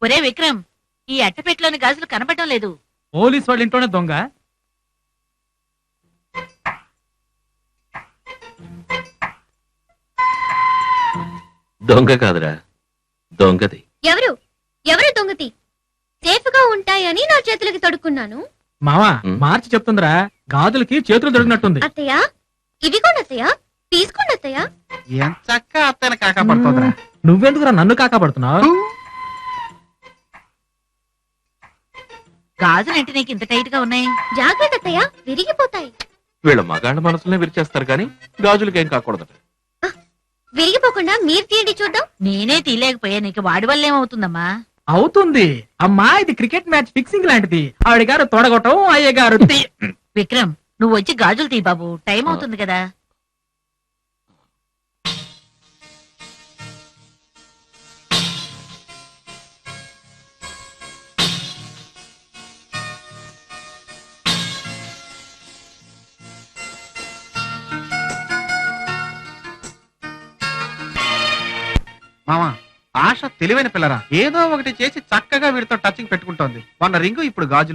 ఒరే విక్రమ్, ఈ అట్టపెట్లోని గాజులు కనపడటం లేదు. పోలీస్ వాళ్ళ ఇంట్లోనే దొంగ. దొంగ కాదురా, దొంగది. ఎవరు ఎవరు దొంగతి? సేఫ్ గా ఉంటాయని నా చేతులకి తొడుక్కున్నాను. మావా మార్చి చెప్తుందిరా, గాజులకి చేతులు దొరికినట్టుంది. అత్తయ్య, ఇవి కూడా అత్తయ్య, తీసుకోండి అత్తయ్య. చక్క అత్తయ్య కాకపడుతుందిరా. నువ్వెందుకురా నన్ను కాకపడుతున్నావు? గాజులేంటి నీకు ఇంత టైట్ గా ఉన్నాయి? జాగ్రత్త అత్తయ్య, విరిగిపోతాయి. వీళ్ళ మగాళ్ళ మనసులనే విరిచేస్తారు కానీ గాజులకేం కాకూడదట. విరిగిపోకుండా మీరు తీయండి చూద్దాం. నేనే తీయలేకపోయా, నీకు వాడి వల్ల ఏమవుతుందమ్మా? అవుతుంది అమ్మా, ఇది క్రికెట్ మ్యాచ్ ఫిక్సింగ్ లాంటిది. ఆవిడ గారు తొడగొట్టం, అయ్య గారు విక్రమ్, నువ్వు వచ్చి గాజులు తీ బాబు, టైం అవుతుంది కదా. మామా, ఆశ తెలివైన పిల్లరా. ఏదో ఒకటి చేసి చక్కగా వీడితో టచింగ్ పెట్టుకుంటోంది. మొన్న రింగు, ఇప్పుడు గాజులు.